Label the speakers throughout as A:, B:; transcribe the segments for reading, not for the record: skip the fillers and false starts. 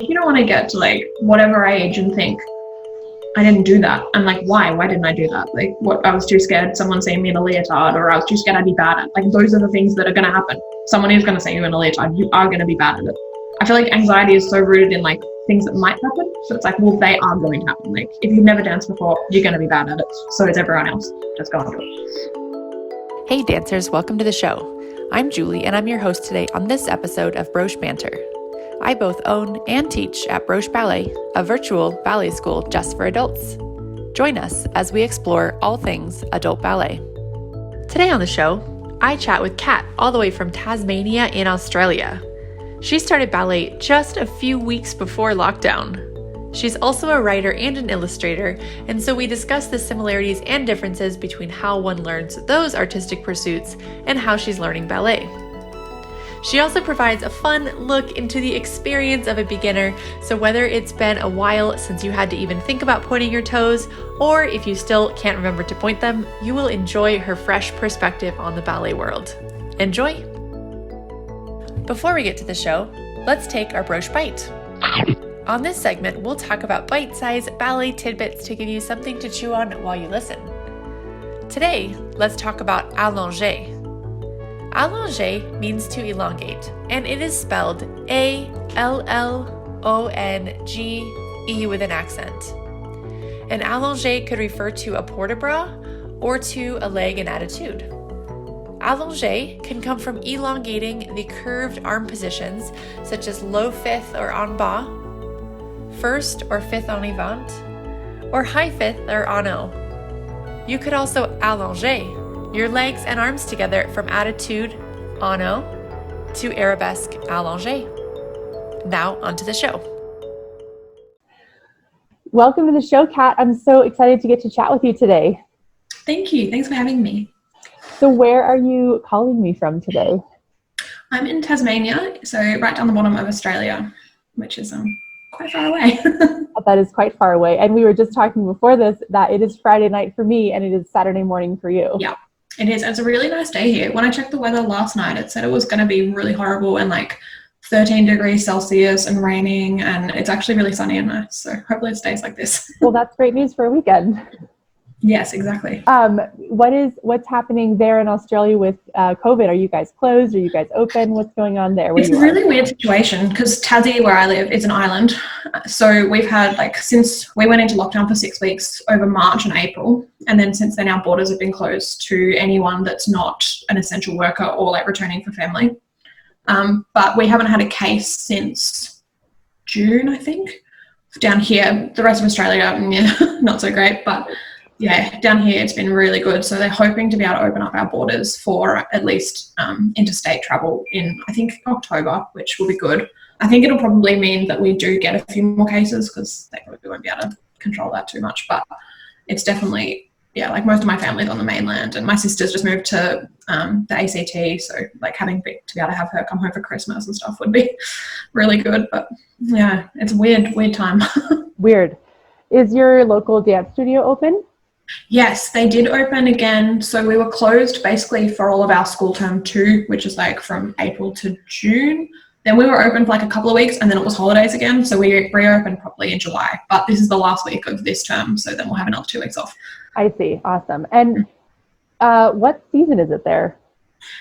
A: You don't want to get to like whatever age and think, I didn't do that. And like, why? Why didn't I do that? Like, what? I was too scared someone seeing me in a leotard, or I was too scared I'd be bad at. Like, those are the things that are going to happen. Someone is going to see you in a leotard. You are going to be bad at it. I feel like anxiety is so rooted in like things that might happen. So it's like, well, they are going to happen. Like, if you've never danced before, you're going to be bad at it. So is everyone else. Just go and do it.
B: Hey dancers, welcome to the show. I'm Julie and I'm your host today on this episode of Broche Banter. I both own and teach at Broche Ballet, a virtual ballet school just for adults. Join us as we explore all things adult ballet. Today on the show, I chat with Kat all the way from Tasmania in Australia. She started ballet just a few weeks before lockdown. She's also a writer and an illustrator, and so we discuss the similarities and differences between how one learns those artistic pursuits and how she's learning ballet. She also provides a fun look into the experience of a beginner, so whether it's been a while since you had to even think about pointing your toes, or if you still can't remember to point them, you will enjoy her fresh perspective on the ballet world. Enjoy! Before we get to the show, let's take our broche bite. On this segment, we'll talk about bite-sized ballet tidbits to give you something to chew on while you listen. Today, let's talk about allonger. Allonger means to elongate, and it is spelled A-L-L-O-N-G-E with an accent. An allonger could refer to a port-de-bras or to a leg in attitude. Allonger can come from elongating the curved arm positions, such as low fifth or en bas, first or fifth en avant, or high fifth or en haut. You could also allonger your legs and arms together from attitude en haut to arabesque allongé. Now onto the show.
C: Welcome to the show, Kat. I'm so excited to get to chat with you today.
A: Thank you. Thanks for having me.
C: So where are you calling me from today?
A: I'm in Tasmania, so right down the bottom of Australia, which is quite far away.
C: That is quite far away. And we were just talking before this that it is Friday night for me and it is Saturday morning for you.
A: Yeah. It is. It's a really nice day here. When I checked the weather last night, it said it was going to be really horrible and like 13 degrees Celsius and raining, and it's actually really sunny and nice. So hopefully it stays like this.
C: Well, that's great news for a weekend.
A: Yes, exactly.
C: What's happening there in Australia with COVID? Are you guys closed? Are you guys open? What's going on there?
A: It's a really weird situation because Tassie, where I live, is an island. So we've had since we went into lockdown for 6 weeks over March and April, and then since then our borders have been closed to anyone that's not an essential worker or returning for family. But we haven't had a case since June, I think. Down here, the rest of Australia, not so great, but yeah, down here it's been really good. So they're hoping to be able to open up our borders for at least interstate travel in, I think, October, which will be good. I think it'll probably mean that we do get a few more cases because they probably won't be able to control that too much. But it's definitely, most of my family's on the mainland, and my sister's just moved to the ACT. So having to be able to have her come home for Christmas and stuff would be really good. But yeah, it's a weird time.
C: Weird. Is your local dance studio open?
A: Yes, they did open again. So we were closed basically for all of our school term 2, which is from April to June. Then we were open for a couple of weeks, and then it was holidays again. So we reopened properly in July. But this is the last week of this term, so then we'll have another 2 weeks off.
C: I see. Awesome. And what season is it there?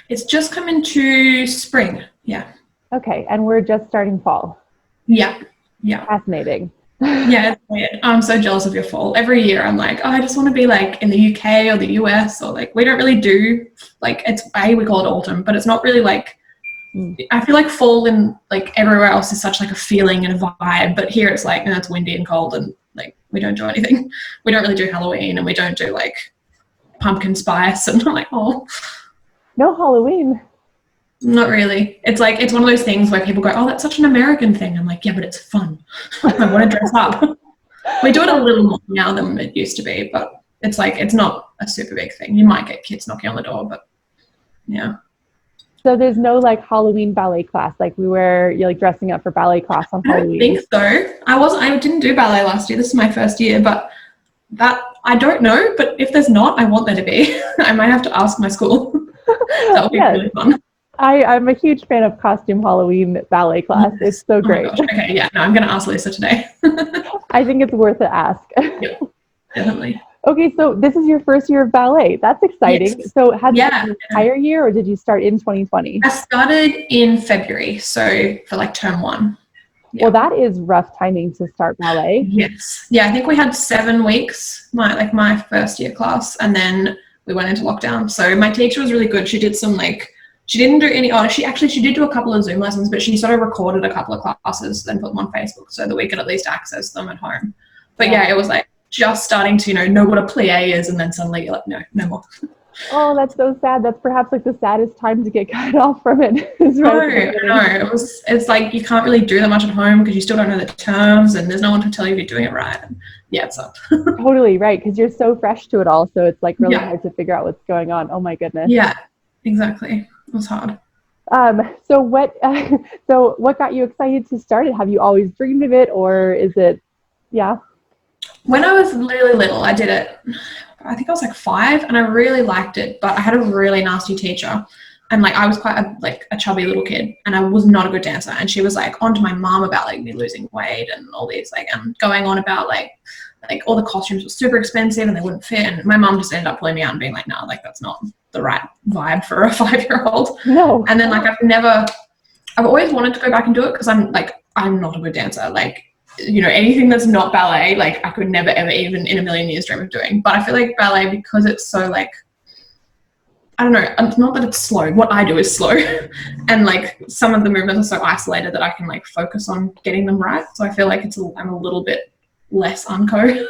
A: It's just come into spring. Yeah.
C: Okay. And we're just starting fall.
A: Yeah.
C: Fascinating.
A: Yeah, it's weird. I'm so jealous of your fall. Every year I'm I just want to be in the UK or the US, or we don't really do it's we call it autumn, but it's not really I feel like fall in everywhere else is such a feeling and a vibe, but here it's it's windy and cold, and we don't do anything. We don't really do Halloween, and we don't do pumpkin spice, and I'm oh,
C: no Halloween.
A: Not really. It's it's one of those things where people go, oh, that's such an American thing. I'm yeah, but it's fun. I want to dress up. We do it a little more now than it used to be, but it's it's not a super big thing. You might get kids knocking on the door, but yeah.
C: So there's no Halloween ballet class, you're dressing up for ballet class on Halloween.
A: I think so. I didn't do ballet last year. This is my first year, but that I don't know. But if there's not, I want there to be. I might have to ask my school. That would be really fun.
C: I'm a huge fan of costume Halloween ballet class.
A: Yes.
C: It's so great.
A: Oh my gosh. Okay, yeah, no, I'm going to ask Lisa today.
C: I think it's worth an ask.
A: Yeah, definitely.
C: Okay, so this is your first year of ballet. That's exciting.
A: Yes.
C: So has it
A: Yeah.
C: been an entire year, or did you start in 2020?
A: I started in February, so for like term 1. Yeah.
C: Well, that is rough timing to start ballet.
A: Yes. Yeah, I think we had 7 weeks, my first year class, and then we went into lockdown. So my teacher was really good. She did some she didn't do any, she did do a couple of Zoom lessons, but she sort of recorded a couple of classes and put them on Facebook so that we could at least access them at home. But yeah, it was like just starting to, know what a plie is, and then suddenly you're like, no more.
C: Oh, that's so sad. That's perhaps like the saddest time to get cut off from it.
A: No. It's like you can't really do that much at home because you still don't know the terms, and there's no one to tell you if you're doing it right. And yeah, it sucked.
C: Totally right, because you're so fresh to it all, so it's like really hard to figure out what's going on. Oh my goodness.
A: Yeah, exactly. It was hard.
C: So what got you excited to start it? Have you always dreamed of it, or is it,
A: When I was really little, I did it. I think I was like 5, and I really liked it, but I had a really nasty teacher, and like I was quite a chubby little kid, and I was not a good dancer, and she was like on to my mom about like me losing weight and all these and going on about like all the costumes were super expensive and they wouldn't fit, and my mom just ended up pulling me out and being like, no, like that's not the right vibe for a 5-year-old.
C: No.
A: And then I've always wanted to go back and do it because I'm not a good dancer. Like, anything that's not ballet, like I could never ever even in a million years dream of doing. But I feel like ballet, because it's so like, I don't know, it's not that it's slow. What I do is slow. And like some of the movements are so isolated that I can like focus on getting them right. So I feel like I'm a little bit less unco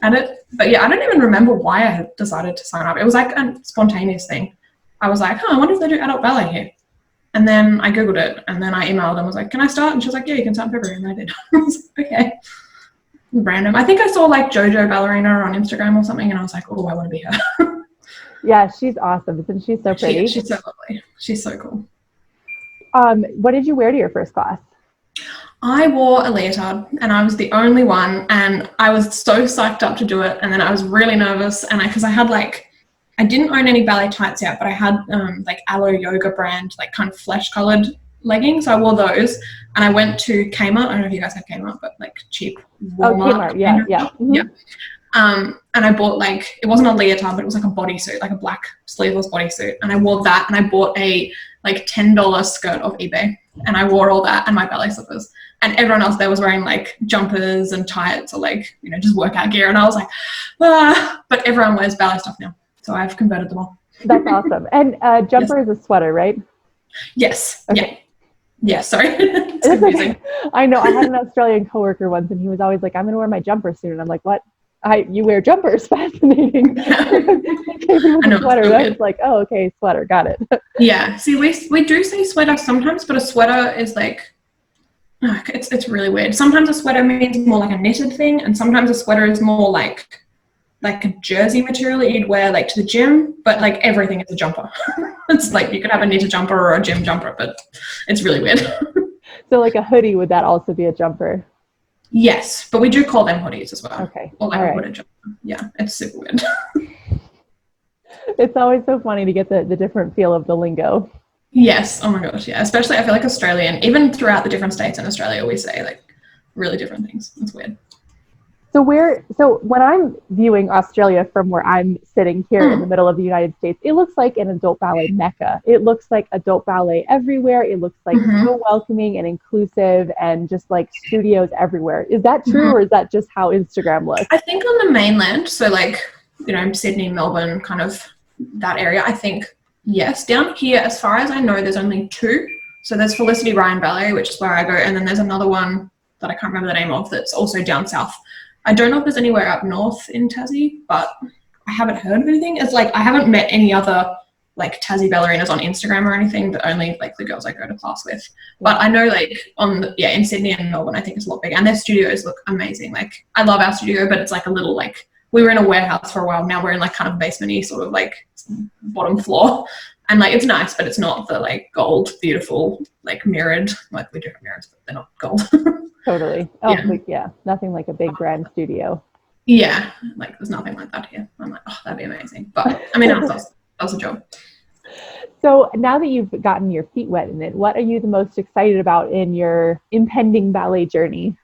A: at it. But yeah, I don't even remember why I had decided to sign up. It was like a spontaneous thing. I was like, I wonder if they do adult ballet here. And then I Googled it, and then I emailed and was like, can I start? And she was like, yeah, you can start in February. And I did. I was like, okay. Random. I think I saw like JoJo Ballerina on Instagram or something, and I was like, oh, I want to be her.
C: Yeah, she's awesome. Isn't she so pretty?
A: She's so lovely. She's so cool.
C: What did you wear to your first class?
A: I wore a leotard, and I was the only one, and I was so psyched up to do it, and then I was really nervous, and because I didn't own any ballet tights yet, but I had Aloe Yoga brand, like kind of flesh colored leggings. So I wore those, and I went to Kmart. I don't know if you guys have Kmart, but like cheap Walmart.
C: Kmart, yeah. Mm-hmm.
A: Yeah. And I bought it wasn't a leotard, but it was like a bodysuit, like a black sleeveless bodysuit. And I wore that, and I bought a like $10 skirt off eBay, and I wore all that and my ballet slippers. And everyone else there was wearing like jumpers and tights or like, just workout gear. And I was like, but everyone wears ballet stuff now. So I've converted them all.
C: That's awesome. And jumper is a sweater, right?
A: Yes.
C: Okay.
A: Yeah, sorry. It's confusing.
C: Okay. I know. I had an Australian coworker once, and he was always like, I'm going to wear my jumper soon. And I'm like, what? You wear jumpers? Fascinating. I know, sweater. I was like, oh, okay, sweater. Got it.
A: Yeah. See, we do say sweater sometimes, but a sweater is like, it's really weird. Sometimes a sweater means more like a knitted thing, and sometimes a sweater is more like a jersey material that you'd wear like to the gym, but like everything is a jumper. It's like you could have a knitted jumper or a gym jumper, but it's really weird.
C: So like a hoodie, would that also be a jumper?
A: Yes, but we do call them hoodies as well.
C: Okay.
A: Or like a hooded jumper. Yeah, it's super weird.
C: It's always so funny to get the different feel of the lingo.
A: Yes. Oh my gosh. Yeah. Especially I feel like Australian, even throughout the different states in Australia, we say like really different things. It's weird.
C: So when I'm viewing Australia from where I'm sitting here in the middle of the United States, it looks like an adult ballet mecca. It looks like adult ballet everywhere. It looks like so welcoming and inclusive, and just like studios everywhere. Is that true, or is that just how Instagram looks?
A: I think on the mainland, so like, Sydney, Melbourne, kind of that area, I think, yes. Down here, as far as I know, there's only 2. So there's Felicity Ryan Ballet, which is where I go, and then there's another one that I can't remember the name of that's also down south. I don't know if there's anywhere up north in Tassie, but I haven't heard of anything. It's like I haven't met any other like Tassie ballerinas on Instagram or anything, but only like the girls I go to class with. But I know like in Sydney and Melbourne, I think it's a lot bigger, and their studios look amazing. Like I love our studio, but it's like a little like, we were in a warehouse for a while. Now we're in like kind of basement-y sort of like bottom floor. And like, it's nice, but it's not the like gold, beautiful, like mirrored, like we do have mirrors, but they're not gold.
C: Totally. Oh, yeah. Nothing like a big grand studio.
A: Yeah. Like there's nothing like that here. I'm like, oh, that'd be amazing. But I mean, that was a job.
C: So now that you've gotten your feet wet in it, what are you the most excited about in your impending ballet journey?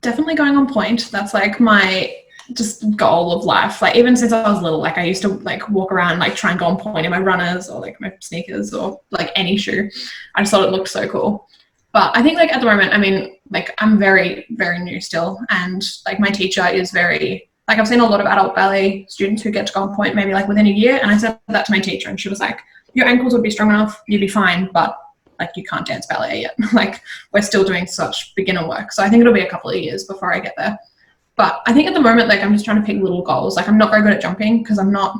A: Definitely going on point. That's like my just goal of life. Like even since I was little, like I used to like walk around, like try and go on point in my runners or like my sneakers or like any shoe. I just thought it looked so cool. But I think like at the moment, I mean, like I'm very, very new still. And like my teacher is very, like I've seen a lot of adult ballet students who get to go on point maybe like within a year. And I said that to my teacher and she was like, your ankles would be strong enough, you'd be fine, but like you can't dance ballet yet. Like we're still doing such beginner work. So I think it'll be a couple of years before I get there. But I think at the moment, like I'm just trying to pick little goals. Like I'm not very good at jumping because I'm not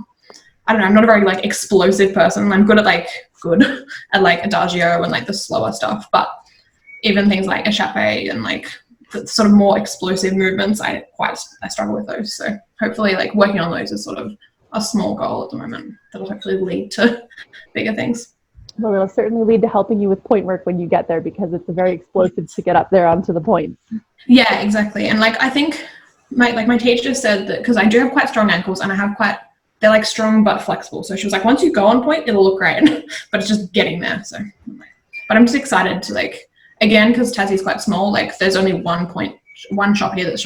A: a very like explosive person. I'm good at like Adagio and like the slower stuff. But even things like échappé and like the sort of more explosive movements, I struggle with those. So hopefully like working on those is sort of a small goal at the moment that'll hopefully lead to bigger things.
C: Well, it'll certainly lead to helping you with point work when you get there because it's very explosive to get up there onto the points. Yeah,
A: exactly. And like I think my teacher said that because I do have quite strong ankles and they're like strong but flexible. So she was like, once you go on point, it'll look great, but it's just getting there. So, but I'm just excited to like, again, because Tassie's quite small, like there's only one shop here that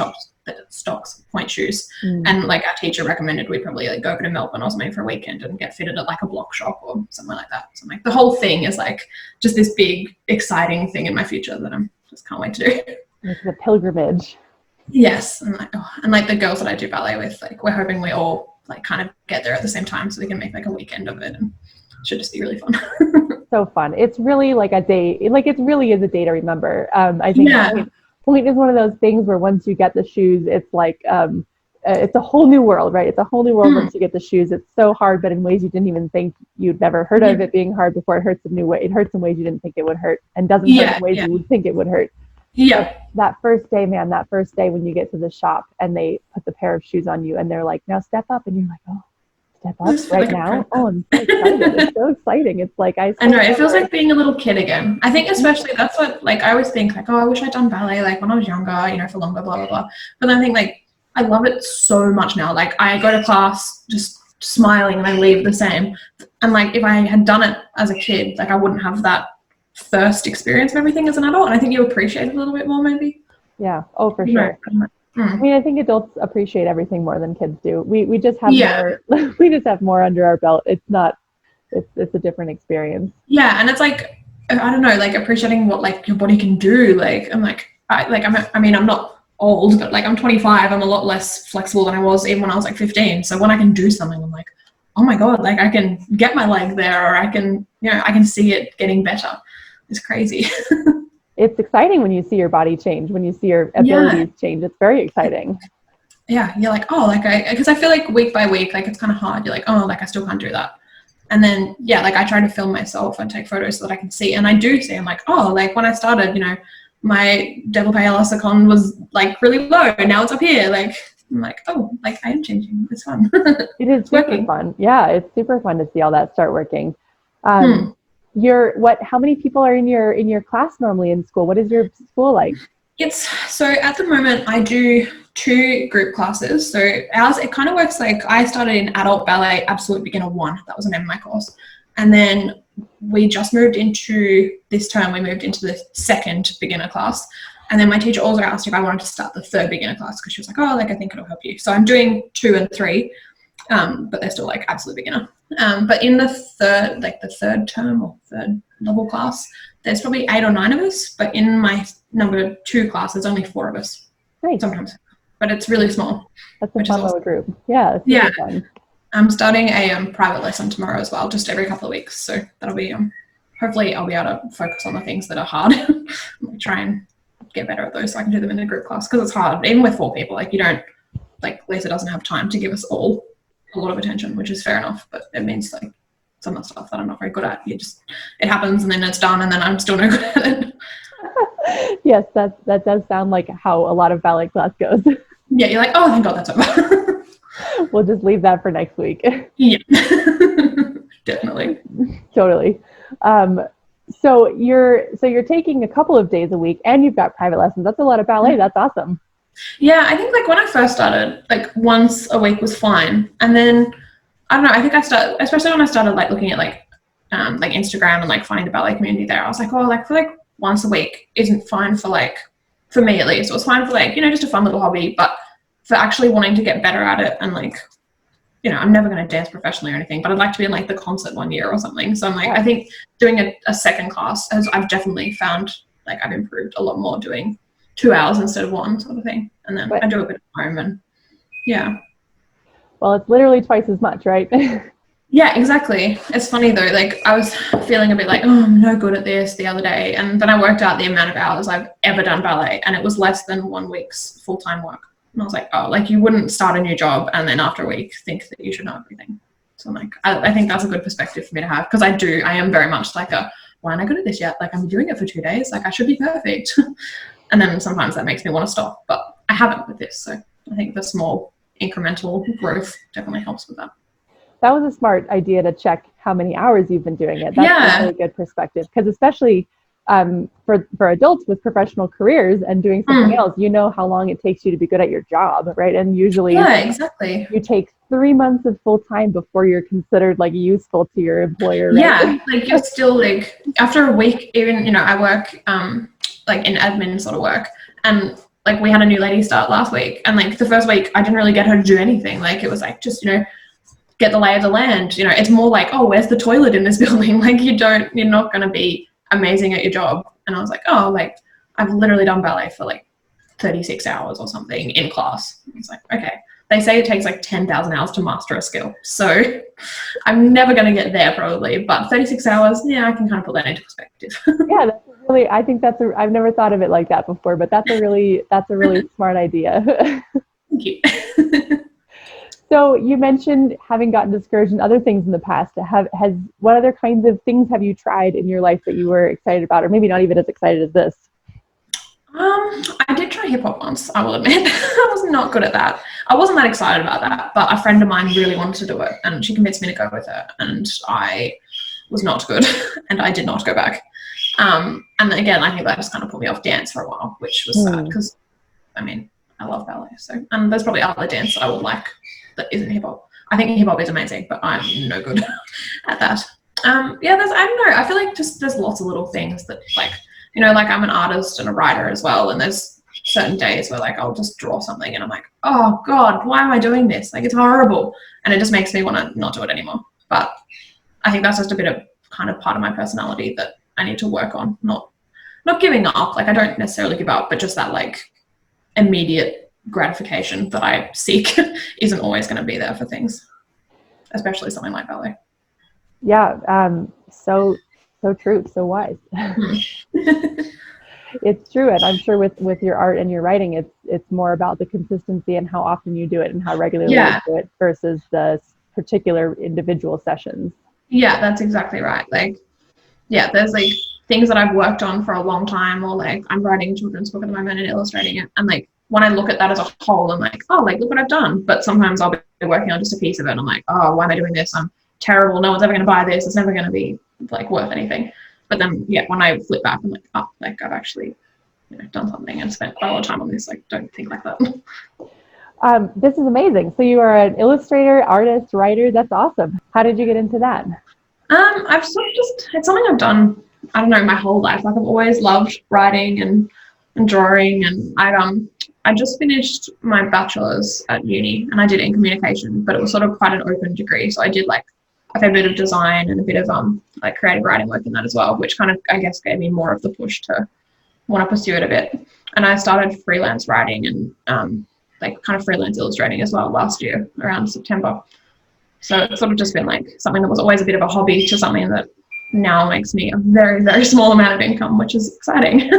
A: stocks point shoes. And like our teacher recommended we probably like go over to Melbourne or something for a weekend and get fitted at like a block shop or something like that. So like the whole thing is like just this big exciting thing in my future that I'm just can't wait to do.
C: It's a pilgrimage.
A: Yes. And like the girls that I do ballet with, like we're hoping we all like kind of get there at the same time so we can make like a weekend of it, and it should just be really fun.
C: So fun. It's really like a day, like it really is a day to remember. I think point is one of those things where once you get the shoes, it's like it's a whole new world, right? It's a whole new world once you get the shoes. It's so hard, but in ways you didn't even think you'd never heard of it being hard before. It hurts in new way. It hurts in ways you didn't think it would hurt, and doesn't hurt in ways you would think it would hurt.
A: Yeah.
C: That first day when you get to the shop and they put the pair of shoes on you and they're like, now step up, and you're like, oh, step up right now. Oh, I'm so excited. It's so exciting. It's like I
A: know it feels like being a little kid again. I think especially that's what like I always think like, oh, I wish I'd done ballet like when I was younger, you know, for longer, blah blah blah. But then I think like I love it so much now. Like I go to class just smiling and I leave the same. And like if I had done it as a kid, like I wouldn't have that first experience of everything as an adult, and I think you appreciate it a little bit more maybe.
C: Yeah. Oh, for sure. I mean, I think adults appreciate everything more than kids do. We just have more. We just have more under our belt. It's a different experience.
A: Yeah, and it's like I don't know, like appreciating what like your body can do. Like I'm not old, but like I'm 25. I'm a lot less flexible than I was even when I was like 15. So when I can do something, I'm like, oh my god, like I can get my leg there, or I can see it getting better. It's crazy.
C: It's exciting when you see your body change, when you see your abilities change. It's very exciting.
A: Yeah, you're like, oh, like because I feel like week by week, like it's kind of hard. You're like, oh, like I still can't do that. And then, like I try to film myself and take photos so that I can see. And I do see, I'm like, oh, like when I started, you know, my développé à la seconde was like really low. And now it's up here. Like, I'm like, oh, like I am changing. It's fun.
C: It is super fun. Yeah, it's super fun to see all that start working. How many people are in your class normally in school? What is your school like?
A: So at the moment I do 2 group classes. So ours, it kind of works like I started in adult ballet absolute beginner 1. That was the name of my course. And then we just moved into this term, we moved into the 2nd beginner class. And then my teacher also asked if I wanted to start the 3rd beginner class because she was like, oh, like I think it'll help you. So I'm doing 2 and 3. But they're still like absolute beginner. But in the third term or 3rd level class, there's probably 8 or 9 of us. But in my number 2 class, there's only 4 of us.
C: Nice.
A: Sometimes, but it's really small.
C: That's a fun little group. Yeah. It's fun.
A: I'm starting a private lesson tomorrow as well, just every couple of weeks. So that'll be hopefully I'll be able to focus on the things that are hard. Try and get better at those so I can do them in a group class because it's hard. Even with 4 people, like you don't, like Lisa doesn't have time to give us all a lot of attention, which is fair enough, but it means like some of the stuff that I'm not very good at, it happens and then it's done and then I'm still no good at it.
C: Yes, that does sound like how a lot of ballet class goes.
A: Yeah, you're like, oh, thank God that's over.
C: We'll just leave that for next week.
A: Yeah, definitely.
C: Totally. So you're taking a couple of days a week and you've got private lessons. That's a lot of ballet. That's awesome.
A: Yeah, I think like when I first started, like once a week was fine. And then, I don't know, I think especially when I started like looking at like like Instagram and like finding the ballet community there, I was like, oh, like for like once a week isn't fine for like, for me at least. It was fine for like, you know, just a fun little hobby, but for actually wanting to get better at it and like, you know, I'm never going to dance professionally or anything, but I'd like to be in like the concert one year or something. So I'm like, I think doing a second class, as I've definitely found like I've improved a lot more doing 2 hours instead of 1 sort of thing. And then I do a bit at home and yeah.
C: Well, it's literally twice as much, right?
A: Yeah, exactly. It's funny though, like I was feeling a bit like, oh, I'm no good at this the other day. And then I worked out the amount of hours I've ever done ballet, and it was less than 1 week's full-time work. And I was like, oh, like you wouldn't start a new job and then after a week think that you should know everything. So I'm like, I think that's a good perspective for me to have, because I am very much like why aren't I good at this yet? Like I'm doing it for 2 days, like I should be perfect. And then sometimes that makes me want to stop, but I haven't with this. So I think the small incremental growth definitely helps with that.
C: That was a smart idea to check how many hours you've been doing it. That's a really good perspective, because especially for adults with professional careers and doing something else, you know how long it takes you to be good at your job, right? And usually you take 3 months of full time before you're considered like useful to your employer, right?
A: Yeah, like you're still like, after a week, even, you know, I work like in admin sort of work, and like we had a new lady start last week, and like the first week I didn't really get her to do anything. Like it was like, just, you know, get the lay of the land. You know, it's more like, oh, where's the toilet in this building? Like you're not going to be amazing at your job. And I was like, oh, like I've literally done ballet for like 36 hours or something in class. It's like, okay, they say it takes like 10,000 hours to master a skill, so I'm never going to get there probably, but 36 hours, yeah, I can kind of put that into perspective. Yeah,
C: that's really, I think I've never thought of it like that before, but that's a really smart idea.
A: Thank you.
C: So you mentioned having gotten discouraged in other things in the past. What other kinds of things have you tried in your life that you were excited about, or maybe not even as excited as this?
A: I did try hip hop once, I will admit. I was not good at that. I wasn't that excited about that, but a friend of mine really wanted to do it, and she convinced me to go with her, and I was not good, and I did not go back. And again, I think that just kind of put me off dance for a while, which was sad, because I mean, I love ballet, so, and there's probably other dance that I would like that isn't hip hop. I think hip hop is amazing, but I'm no good at that. Yeah, I don't know. I feel like just there's lots of little things that, like, you know, like I'm an artist and a writer as well, and there's certain days where like I'll just draw something and I'm like, oh God, why am I doing this? Like it's horrible, and it just makes me want to not do it anymore. But I think that's just a bit of kind of part of my personality that I need to work on. Not giving up. Like I don't necessarily give up, but just that like immediate gratification that I seek isn't always going to be there for things, especially something like ballet.
C: Yeah, so true, so wise. It's true, and I'm sure with your art and your writing, it's more about the consistency and how often you do it and how regularly you do it versus the particular individual sessions. Yeah,
A: that's exactly right. Like, yeah, there's like things that I've worked on for a long time, or like I'm writing a children's book at the moment and illustrating it, and like when I look at that as a whole, I'm like, oh, like look what I've done. But sometimes I'll be working on just a piece of it, and I'm like, oh, why am I doing this? I'm terrible. No one's ever going to buy this. It's never going to be like worth anything. But then, yeah, when I flip back, I'm like, oh, like I've actually, you know, done something and spent quite a lot of time on this. Like, don't think like that.
C: This is amazing. So you are an illustrator, artist, writer. That's awesome. How did you get into that?
A: I've sort of it's something I've done, I don't know, my whole life. Like I've always loved writing and drawing, and I just finished my bachelor's at uni, and I did it in communication, but it was sort of quite an open degree. So I did like a fair bit of design and a bit of like creative writing work in that as well, which kind of, I guess, gave me more of the push to want to pursue it a bit. And I started freelance writing and like kind of freelance illustrating as well last year around September. So it's sort of just been like something that was always a bit of a hobby to something that now makes me a very, very small amount of income, which is exciting.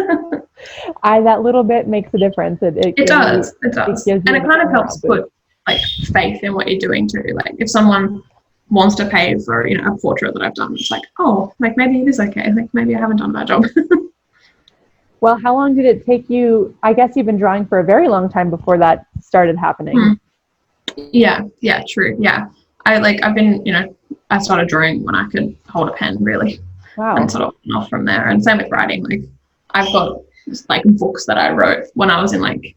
C: That little bit makes a difference. It does.
A: And it kind of helps put like faith in what you're doing too. Like if someone wants to pay for, you know, a portrait that I've done, it's like, oh, like maybe it is okay. Like maybe I haven't done a bad job.
C: Well, how long did it take you? I guess you've been drawing for a very long time before that started happening.
A: Yeah, true. Yeah. I've been, you know, I started drawing when I could hold a pen, really.
C: Wow.
A: And sort of off from there. And same with writing. Like I've got like books that I wrote when I was in like,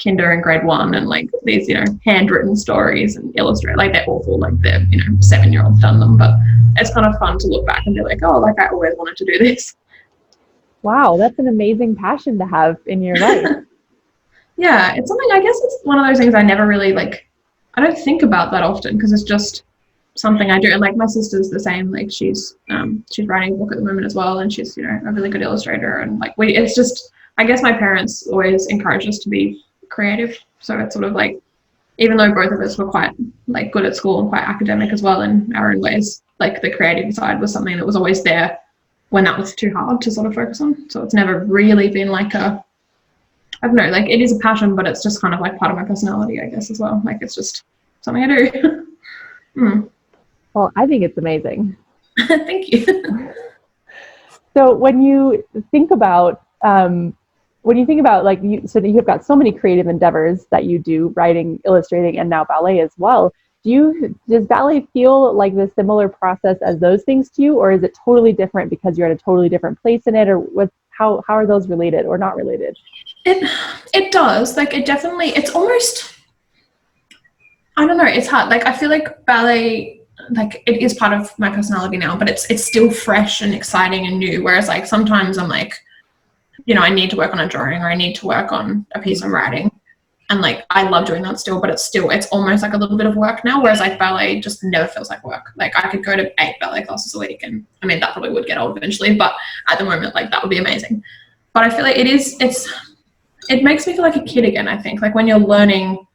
A: kinder and grade 1 and like these, handwritten stories and illustrate, like they're awful, like they're, 7-year-olds done them, but it's kind of fun to look back and be like, oh, like I always wanted to do this.
C: Wow, that's an amazing passion to have in your life.
A: Yeah, it's something, I guess it's one of those things I never really I don't think about that often because it's just something I do. And like my sister's the same, like she's writing a book at the moment as well, and she's, a really good illustrator, and like it's just, I guess my parents always encouraged us to be creative. So it's sort of like, even though both of us were quite like good at school and quite academic as well in our own ways, like the creative side was something that was always there when that was too hard to sort of focus on. So it's never really been like I don't know, like it is a passion, but it's just kind of like part of my personality, I guess, as well. Like it's just something I do.
C: Well, I think it's amazing.
A: Thank you.
C: So when you think about like so you've got so many creative endeavors that you do, writing, illustrating, and now ballet as well. Does ballet feel like the similar process as those things to you, or is it totally different because you're at a totally different place in it, or how are those related or not related?
A: It does. Like it definitely, it's almost, I don't know, it's hard. Like I feel like ballet, like it is part of my personality now, but it's still fresh and exciting and new. Whereas like sometimes I'm like, I need to work on a drawing or I need to work on a piece I'm writing. And like, I love doing that still, but it's almost like a little bit of work now. Whereas like ballet just never feels like work. Like I could go to 8 ballet classes a week, and I mean, that probably would get old eventually, but at the moment, like that would be amazing. But I feel like it makes me feel like a kid again, I think. Like when you're learning,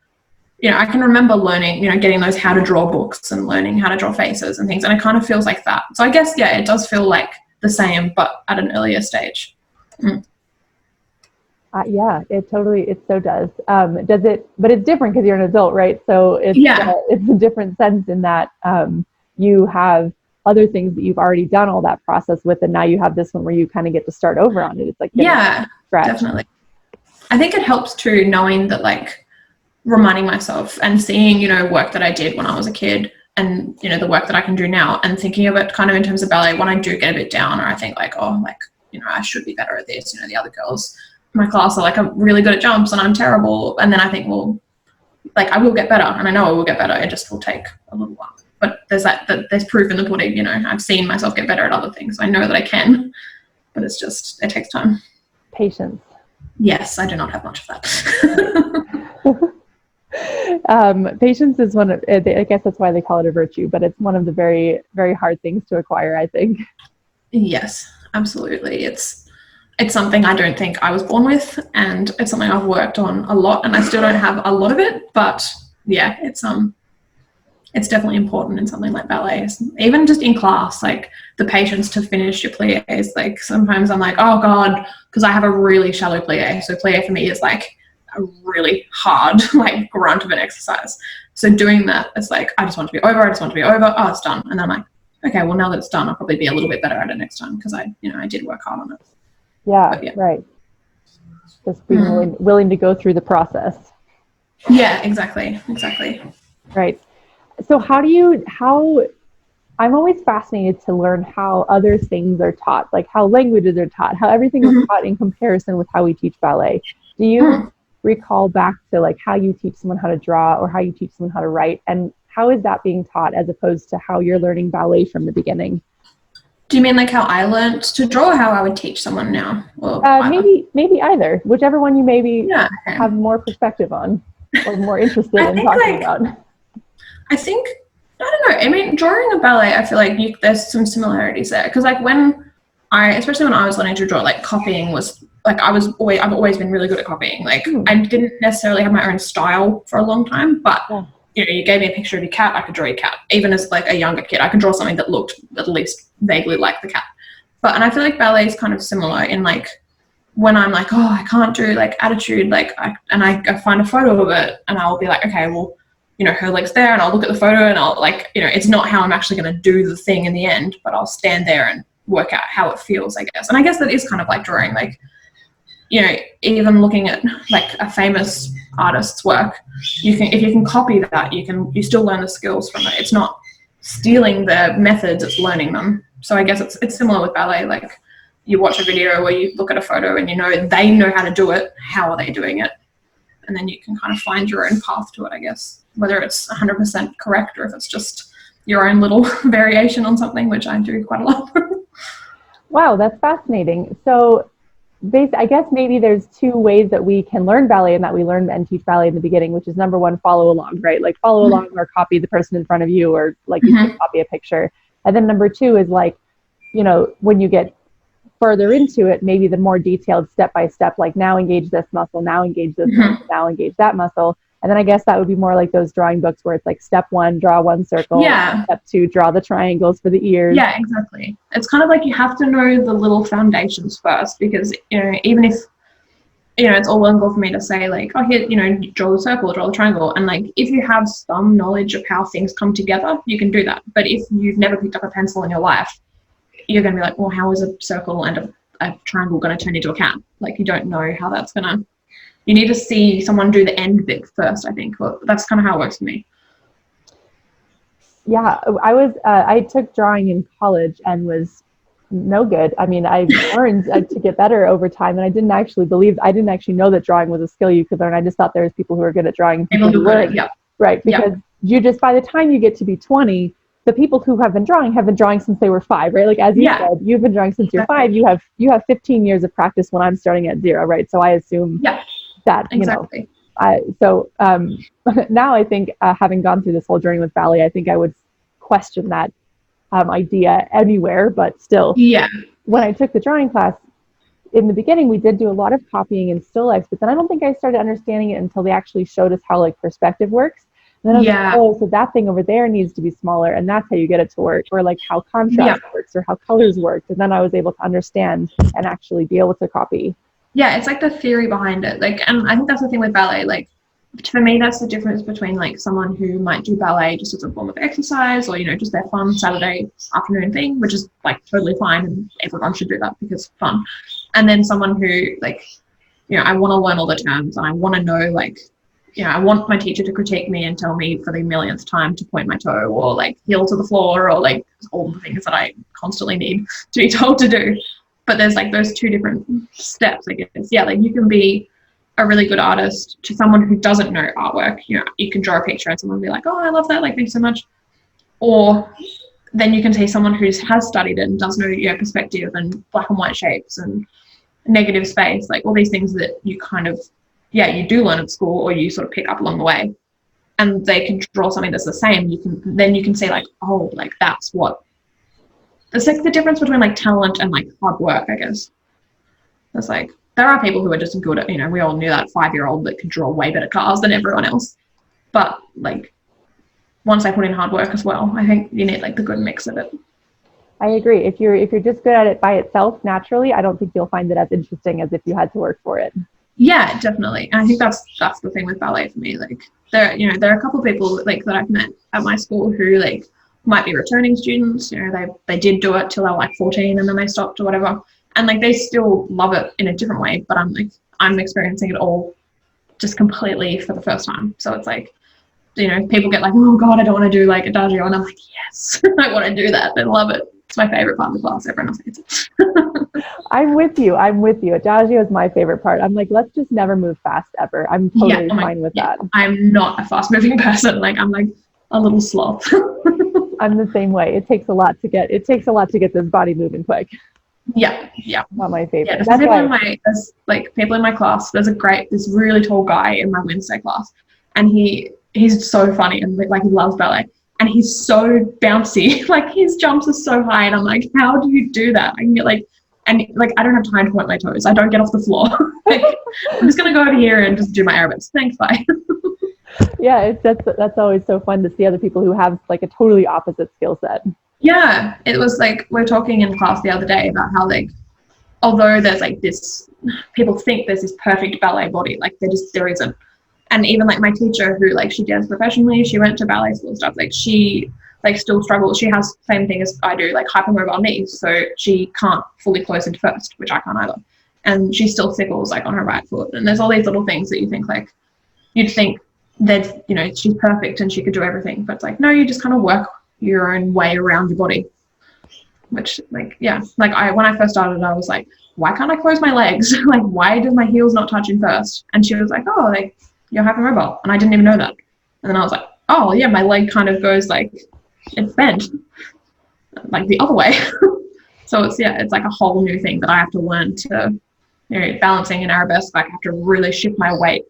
A: I can remember learning, getting those how to draw books and learning how to draw faces and things. And it kind of feels like that. So I guess, yeah, it does feel like the same, but at an earlier stage.
C: Yeah, it so does. But it's different because you're an adult, right? So it's a different sense in that you have other things that you've already done all that process with, and now you have this one where you kind of get to start over on it. It's like,
A: definitely. I think it helps too, knowing that, like, reminding myself and seeing, work that I did when I was a kid, and, the work that I can do now, and thinking of it kind of in terms of ballet when I do get a bit down, or I think like, oh, like, I should be better at this. The other girls in my class are like, I'm really good at jumps and I'm terrible. And then I think, well, like I will get better, and I know I will get better. It just will take a little while. But there's proof in the pudding, I've seen myself get better at other things. I know that I can, but it takes time.
C: Patience.
A: Yes, I do not have much of that.
C: Patience is one of, I guess that's why they call it a virtue, but it's one of the very, very hard things to acquire, I think.
A: Yes, absolutely. It's something I don't think I was born with, and it's something I've worked on a lot, and I still don't have a lot of it, but yeah, it's definitely important in something like ballet. Even just in class, like the patience to finish your pliés. Like sometimes I'm like, oh God, because I have a really shallow plié. So plié for me is like a really hard, like grunt of an exercise. So doing that, it's like, I just want to be over. Oh, it's done. And then I'm like, okay, well now that it's done, I'll probably be a little bit better at it next time because I did work hard on it.
C: Yeah, right. Just being willing to go through the process.
A: Yeah, exactly.
C: Right. So I'm always fascinated to learn how other things are taught, like how languages are taught, how everything is taught in comparison with how we teach ballet. Do you recall back to like how you teach someone how to draw or how you teach someone how to write, and how is that being taught as opposed to how you're learning ballet from the beginning?
A: Do you mean like how I learned to draw, or how I would teach someone now? Or
C: maybe either, whichever one you maybe have more perspective on or more interested in talking about.
A: I think, I don't know. I mean, drawing a ballet, I feel like there's some similarities there. Because like especially when I was learning to draw, like copying was, like I've always been really good at copying. Like I didn't necessarily have my own style for a long time, but you gave me a picture of your cat, I could draw your cat. Even as like a younger kid, I could draw something that looked at least vaguely like the cat. And I feel like ballet is kind of similar in like, when I'm like, oh, I can't do like attitude, like I find a photo of it and I'll be like, okay, well, her leg's there, and I'll look at the photo and I'll like, it's not how I'm actually going to do the thing in the end, but I'll stand there and work out how it feels, I guess. And I guess that is kind of like drawing, like, even looking at like a famous artist's work, if you can copy that, you still learn the skills from it. It's not stealing the methods, it's learning them. So I guess it's similar with ballet. Like you watch a video or you look at a photo and they know how to do it. How are they doing it? and then you can kind of find your own path to it, I guess, whether it's 100% correct or if it's just your own little variation on something, which I do quite a lot.
C: Wow, that's fascinating. So I guess maybe there's two ways that we can learn ballet and that we learn and teach ballet in the beginning, which is number one, follow along, right? Like follow along or copy the person in front of you, or like you can copy a picture. And then number two is like, you know, when you get further into it, maybe the more detailed step by step, like now engage this muscle, now engage this muscle, now engage that muscle. And then I guess that would be more like those drawing books where it's like step one, draw one circle. Step two, draw the triangles for the ears.
A: Yeah, exactly. It's kind of like you have to know the little foundations first, because, you know, even if, you know, it's all well and good for me to say like, oh, here, you know, draw the circle, draw the triangle. And like, if you have some knowledge of how things come together, you can do that. But if you've never picked up a pencil in your life, you're going to be like, well, how is a circle and a triangle going to turn into a cat? Like, you don't know how that's going to. You need to see someone do the end bit first, I think. Well, that's kind of how it works for me.
C: Yeah, I took drawing in college and was no good. I mean, I learned to get better over time, and I didn't actually know that drawing was a skill you could learn. I just thought there was people who were good at drawing.
A: People who learn, yeah.
C: Right, because you just, by the time you get to be 20, the people who have been drawing since they were 5, right? Like, as you said, you've been drawing since you're 5. You have 15 years of practice when I'm starting at 0, right? So I assume that,
A: exactly.
C: You know, now I think having gone through this whole journey with ballet, I think I would question that idea anywhere, but still.
A: Yeah.
C: When I took the drawing class, in the beginning, we did do a lot of copying and still lifes, but then I don't think I started understanding it until they actually showed us how like perspective works. And then I was like, oh, so that thing over there needs to be smaller, and that's how you get it to work, or like how contrast works, or how colors work. And then I was able to understand and actually be able to copy.
A: Yeah, it's like the theory behind it. Like, and I think that's the thing with ballet. Like, for me, that's the difference between like someone who might do ballet just as a form of exercise, or, you know, just their fun Saturday afternoon thing, which is like totally fine, and everyone should do that because it's fun. And then someone who, like, you know, I want to learn all the terms, and I want to know, like, you know, I want my teacher to critique me and tell me for the millionth time to point my toe, or like heel to the floor, or like all the things that I constantly need to be told to do. But there's like those two different steps, I guess. Yeah, like you can be a really good artist to someone who doesn't know artwork. You know, you can draw a picture and someone will be like, oh, I love that, like, thanks so much. Or then you can see someone who has studied it and does know your perspective and black and white shapes and negative space, like all these things that you kind of, you do learn at school, or you sort of pick up along the way. And they can draw something that's the same. You can say like, oh, like that's what. It's like the difference between like talent and like hard work, I guess. It's like, there are people who are just good at, you know, we all knew that 5-year-old that could draw way better cars than everyone else. But like, once they put in hard work as well, I think you need like the good mix of it.
C: I agree. If you're just good at it by itself naturally, I don't think you'll find it as interesting as if you had to work for it. Yeah,
A: definitely. And I think that's the thing with ballet for me. Like, there are a couple of people like that I've met at my school who like might be returning students. You know, they did do it till they were like 14 and then they stopped or whatever. And like they still love it in a different way, but I'm experiencing it all just completely for the first time. So it's like, you know, people get like, oh God, I don't want to do like Adagio, and I'm like, yes, I want to do that. I love it. It's my favorite part of the class. Everyone else hates it.
C: I'm with you. Adagio is my favorite part. I'm like, let's just never move fast ever. I'm totally fine with that.
A: I'm not a fast moving person. Like, I'm like a little sloth.
C: I'm the same way. It takes a lot to get this body moving quick.
A: Yeah.
C: Not my favorite.
A: There's people in my class. There's this really tall guy in my Wednesday class, and he's so funny, and like he loves ballet, and he's so bouncy. Like his jumps are so high, and I'm like, how do you do that? I can get I don't have time to point my toes. I don't get off the floor. Like, I'm just gonna go over here and just do my aerobics. Thanks, bye.
C: Yeah, that's always so fun to see other people who have like a totally opposite skill set.
A: Yeah, it was like, we were talking in class the other day about how like, although there's like this, people think there's this perfect ballet body, like there isn't. And even like my teacher who like, she does professionally, she went to ballet school and stuff, like she like still struggles. She has the same thing as I do, like hypermobile knees, so she can't fully close into first, which I can't either. And she still sickles like on her right foot. And there's all these little things that you think like, you'd think that, you know, she's perfect and she could do everything, but it's like, no, you just kind of work your own way around your body. Which like, yeah, like when I first started, I was like, why can't I close my legs? Like, why do my heels not touch in first? And she was like, oh, like you're hypermobile. And I didn't even know that. And then I was like, oh yeah, my leg kind of goes like, it's bent like the other way. So it's like a whole new thing that I have to learn to, balancing in arabesque, like I have to really shift my weight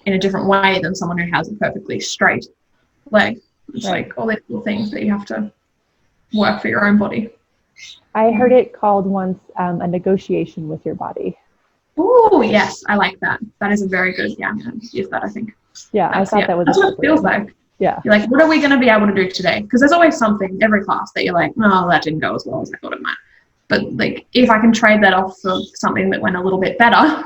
A: in a different way than someone who has a perfectly straight leg. It's like all these little things that you have to work for your own body.
C: I heard it called once a negotiation with your body.
A: Oh yes, I like that. That is a very good. Yeah, I'm going to use that. I think.
C: Yeah, I thought that was.
A: That's what it feels like.
C: Yeah.
A: You're like, what are we going to be able to do today? Because there's always something every class that you're like, no, that didn't go as well as I thought it might. But like, if I can trade that off for something that went a little bit better,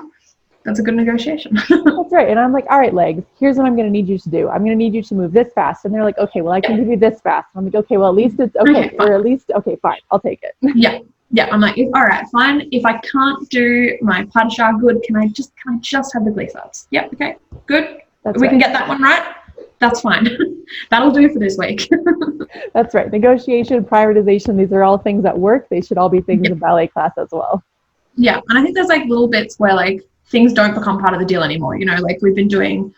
A: that's a good negotiation.
C: That's right. And I'm like, all right, legs, here's what I'm going to need you to do. I'm going to need you to move this fast. And they're like, okay, well, I can give you this fast. I'm like, okay, well, at least it's okay. Or at least, okay, fine, I'll take it.
A: Yeah. Yeah. I'm like, all right, fine. If I can't do my pas de chat good, can I just have the glissades? Yeah. Okay. Good. We can get that one right. That's fine. That'll do for this week.
C: That's right. Negotiation, prioritization, these are all things that work. They should all be things in ballet class as well.
A: Yeah. And I think there's like little bits where like things don't become part of the deal anymore. Like we've been doing,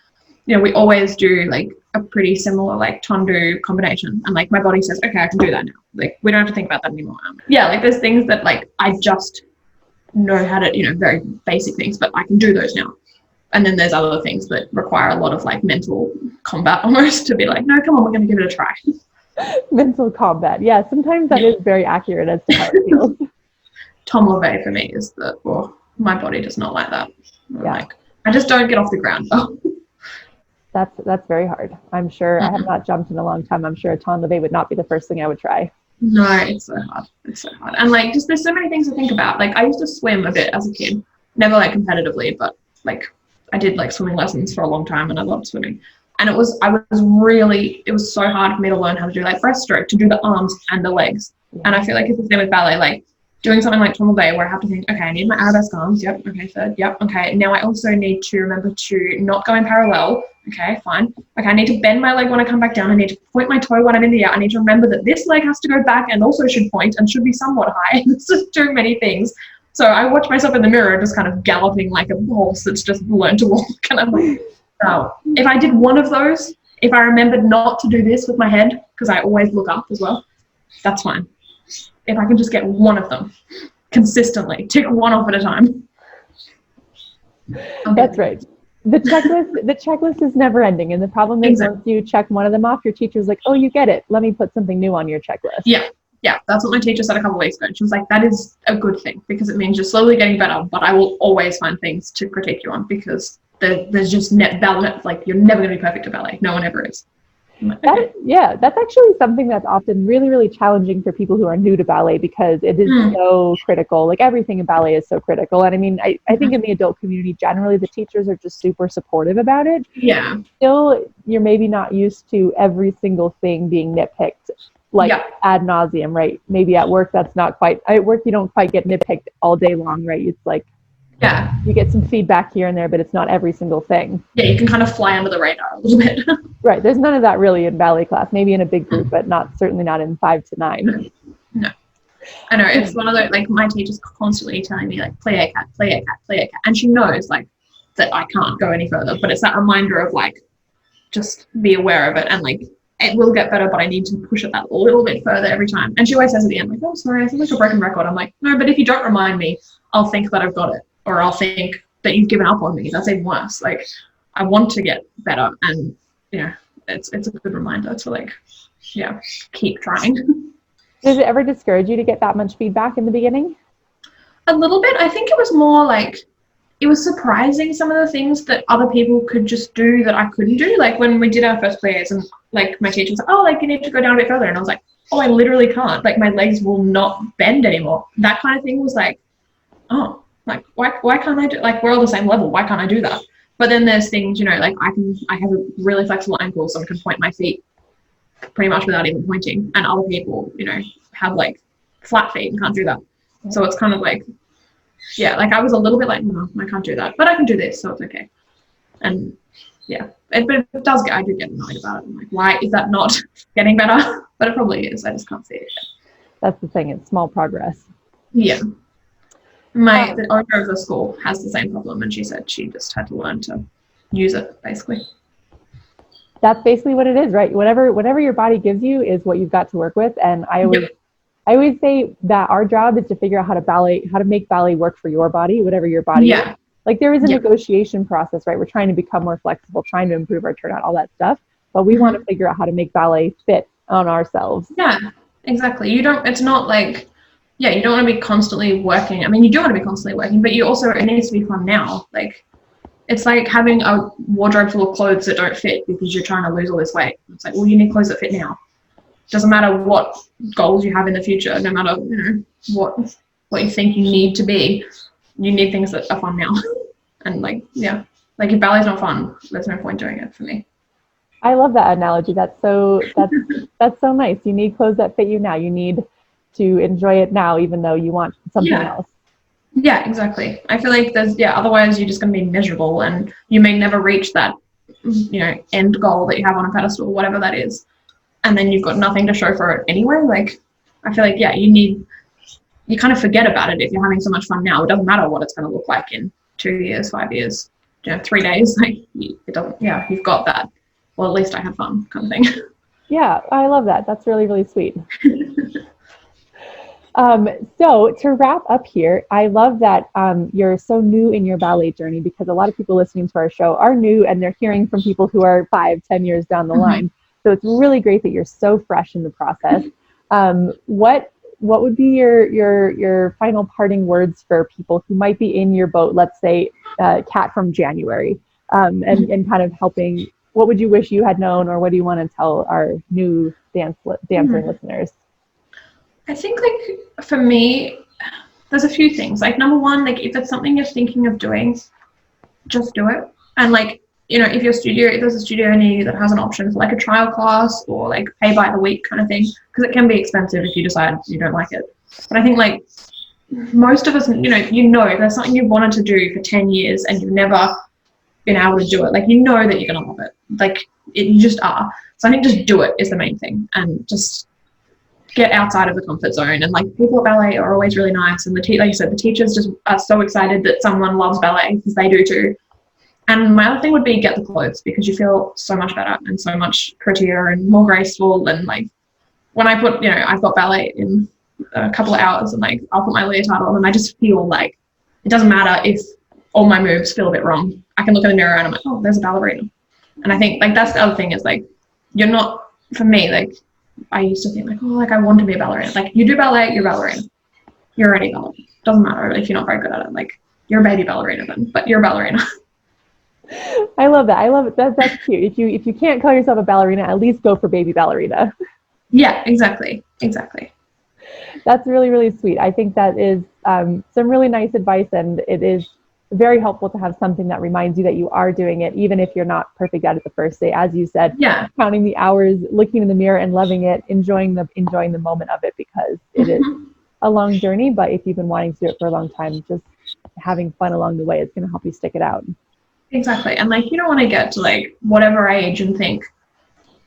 A: we always do like a pretty similar like tendu combination. And like my body says, okay, I can do that now. Like we don't have to think about that anymore. Yeah. Like there's things that like I just know how to, very basic things, but I can do those now. And then there's other things that require a lot of like mental combat almost to be like, no, come on, we're going to give it a try.
C: Mental combat. Yeah, sometimes that is very accurate as to how it feels.
A: Tom levee for me is that, my body does not like that. Like, I just don't get off the ground.
C: That's very hard. I'm sure I have not jumped in a long time. I'm sure a ton levee would not be the first thing I would try.
A: No, it's so hard. It's so hard. And like, just there's so many things to think about. Like I used to swim a bit as a kid, never like competitively, but like I did like swimming lessons for a long time and I loved swimming. And it was so hard for me to learn how to do like breaststroke, to do the arms and the legs. And I feel like it's the same with ballet, like doing something like tourne levee where I have to think, okay, I need my arabesque arms. Yep. Okay. Third. Yep. Okay. Now I also need to remember to not go in parallel. Okay. Fine. Okay. I need to bend my leg when I come back down. I need to point my toe when I'm in the air. I need to remember that this leg has to go back and also should point and should be somewhat high. It's just too many things. So I watch myself in the mirror just kind of galloping like a horse that's just learned to walk. And I'm like, oh, if I did one of those, if I remembered not to do this with my head, because I always look up as well, that's fine. If I can just get one of them consistently, tick one off at a time.
C: That's right. The checklist is never ending. And the problem is once you check one of them off, your teacher's like, oh, you get it. Let me put something new on your checklist.
A: Yeah. Yeah, that's what my teacher said a couple of weeks ago. She was like, that is a good thing because it means you're slowly getting better, but I will always find things to critique you on because there's just ballet, like you're never going to be perfect at ballet. No one ever is. Like, okay.
C: That's actually something that's often really, really challenging for people who are new to ballet because it is so critical. Like everything in ballet is so critical. And I mean, I think in the adult community, generally the teachers are just super supportive about it.
A: Yeah.
C: Still, you're maybe not used to every single thing being nitpicked. Like ad nauseum, right? Maybe at work, that's not quite, at work, you don't quite get nitpicked all day long, right? It's like, you get some feedback here and there, but it's not every single thing.
A: Yeah, you can kind of fly under the radar a little bit.
C: Right. There's none of that really in ballet class, maybe in a big group, but certainly not in 5 to 9.
A: No. I know, it's one of those, like my teacher's constantly telling me like, play a cat, play a cat, play a cat. And she knows like that I can't go any further, but it's that reminder of like, just be aware of it and like, it will get better, but I need to push it that little bit further every time. And she always says at the end, like, oh, sorry, I feel like a broken record. I'm like, no, but if you don't remind me, I'll think that I've got it. Or I'll think that you've given up on me. That's even worse. Like, I want to get better. And, it's a good reminder to, like, keep trying.
C: Does it ever discourage you to get that much feedback in the beginning?
A: A little bit. I think it was more like, it was surprising some of the things that other people could just do that I couldn't do. Like when we did our first players and like my teacher was like, oh, like you need to go down a bit further. And I was like, oh, I literally can't. Like my legs will not bend anymore. That kind of thing was like, oh, like why can't I do, like we're all the same level. Why can't I do that? But then there's things, like I have a really flexible ankle, so I can point my feet pretty much without even pointing. And other people, have like flat feet and can't do that. So it's kind of like, like I was a little bit like, no, I can't do that, but I can do this, so it's okay. And but it does I do get annoyed about it. I'm like, why is that not getting better? But it probably is. I just can't see it yet.
C: That's the thing. It's small progress.
A: Yeah. The owner of the school has the same problem, and she said she just had to learn to use it basically.
C: That's basically what it is, right? Whatever your body gives you is what you've got to work with. And I always say that our job is to figure out how to make ballet work for your body, whatever your body is. Like there is a negotiation process, right? We're trying to become more flexible, trying to improve our turnout, all that stuff. But we want to figure out how to make ballet fit on ourselves.
A: Yeah, exactly. It's not like, you don't want to be constantly working. I mean, you do want to be constantly working, but it needs to be fun now. Like, it's like having a wardrobe full of clothes that don't fit because you're trying to lose all this weight. It's like, well, you need clothes that fit now. Doesn't matter what goals you have in the future, no matter, what you think you need to be, you need things that are fun now. And like if ballet's not fun, there's no point doing it for me.
C: I love that analogy. That's so nice. You need clothes that fit you now. You need to enjoy it now, even though you want something else.
A: Yeah, exactly. I feel like otherwise you're just going to be miserable and you may never reach that, end goal that you have on a pedestal, whatever that is. And then you've got nothing to show for it anyway. Like, I feel like, you kind of forget about it if you're having so much fun now. It doesn't matter what it's going to look like in 2 years, 5 years, 3 days. Like, it doesn't, you've got that. Well, at least I had fun kind of thing.
C: Yeah, I love that. That's really, really sweet. So to wrap up here, I love that you're so new in your ballet journey, because a lot of people listening to our show are new and they're hearing from people who are 5-10 years down the line. So it's really great that you're so fresh in the process. What would be your final parting words for people who might be in your boat, let's say Kat from January, and kind of helping? What would you wish you had known, or what do you want to tell our new dancing listeners?
A: I think, like, for me, there's a few things. Like, number one, like, if it's something you're thinking of doing, just do it. And, like, if there's a studio near you that has an option for, like, a trial class or, like, pay by the week kind of thing, because it can be expensive if you decide you don't like it. But I think, like, most of us, if there's something you've wanted to do for 10 years and you've never been able to do it, like, that you're going to love it. Like, you just are. So I think just do it is the main thing, and just get outside of the comfort zone. And, like, people at ballet are always really nice, and like you said, the teachers just are so excited that someone loves ballet, because they do too. And my other thing would be get the clothes, because you feel so much better and so much prettier and more graceful. And, like, when I put, I've got ballet in a couple of hours, and, like, I'll put my leotard on and I just feel like it doesn't matter if all my moves feel a bit wrong. I can look in the mirror and I'm like, oh, there's a ballerina. And I think, like, that's the other thing is, like, you're not, for me, like, I used to think, like, oh, like, I want to be a ballerina. Like, you do ballet, you're ballerina. You're already a ballerina. Doesn't matter if you're not very good at it. Like, you're a baby ballerina then, but you're a ballerina.
C: I love that. I love it. That's cute. If you can't call yourself a ballerina, at least go for baby ballerina.
A: Yeah, exactly.
C: That's really, really sweet. I think that is some really nice advice, and it is very helpful to have something that reminds you that you are doing it, even if you're not perfect at it the first day. As you said, counting the hours, looking in the mirror and loving it, enjoying the moment of it, because it is a long journey. But if you've been wanting to do it for a long time, just having fun along the way is going to help you stick it out.
A: Exactly. And, like, you don't want to get to, like, whatever age and think,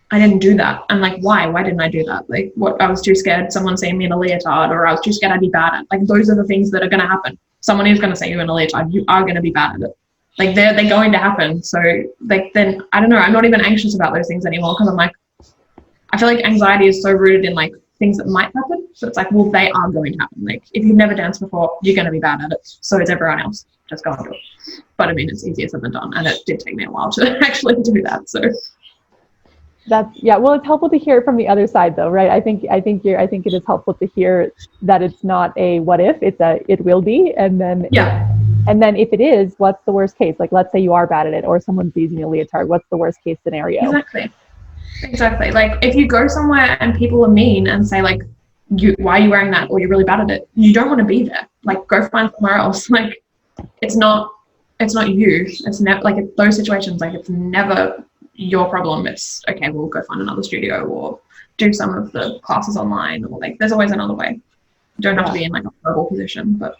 A: I didn't do that. And, like, why didn't I do that? Like, what, I was too scared someone seeing me in a leotard, or I was too scared I'd be bad at. Like, those are the things that are going to happen. Someone is going to say you in a leotard, you are going to be bad at it. Like, they're going to happen. So, like, then, I don't know, I'm not even anxious about those things anymore, because I'm like, I feel like anxiety is so rooted in, like, things that might happen. So it's like, well, they are going to happen. Like, if you've never danced before, you're going to be bad at it. So is everyone else. Just go and do it. But I mean, it's easier said than done, and it did take me a while to actually do that. So well, it's helpful to hear it from the other side, though, right? I think it is helpful to hear that it's not a what if, it's a it will be, and then if it is, what's the worst case? Like, let's say you are bad at it, or someone's using a leotard. What's the worst case scenario? Exactly. Like, if you go somewhere and people are mean and say, like, why are you wearing that, or you're really bad at it, you don't want to be there. Like, go find somewhere else. Like, it's not you. It's never, like, those situations, like, it's never your problem. It's okay, we'll go find another studio or do some of the classes online, or, like, there's always another way. You don't have to be in, like, a horrible position, but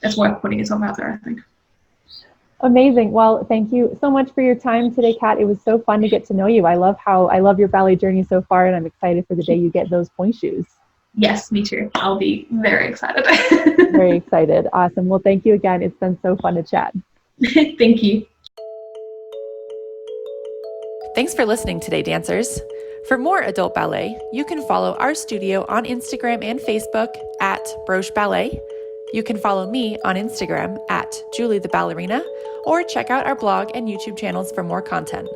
A: it's worth putting yourself out there, I think.
C: Amazing. Well, thank you so much for your time today, Kat. It was so fun to get to know you. I love your ballet journey so far, and I'm excited for the day you get those point shoes.
A: Yes, me too. I'll be very excited.
C: Very excited. Awesome. Well, thank you again. It's been so fun to chat.
A: Thank you.
B: Thanks for listening today, dancers. For more adult ballet, you can follow our studio on Instagram and Facebook at Broche Ballet. You can follow me on Instagram at Julie the Ballerina, or check out our blog and YouTube channels for more content.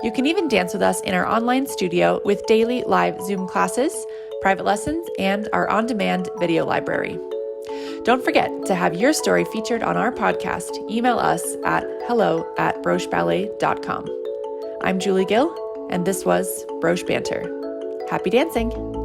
B: You can even dance with us in our online studio with daily live Zoom classes, private lessons, and our on-demand video library. Don't forget to have your story featured on our podcast. Email us at hello@brocheballet.com. I'm Julie Gill, and this was Broche Banter. Happy dancing!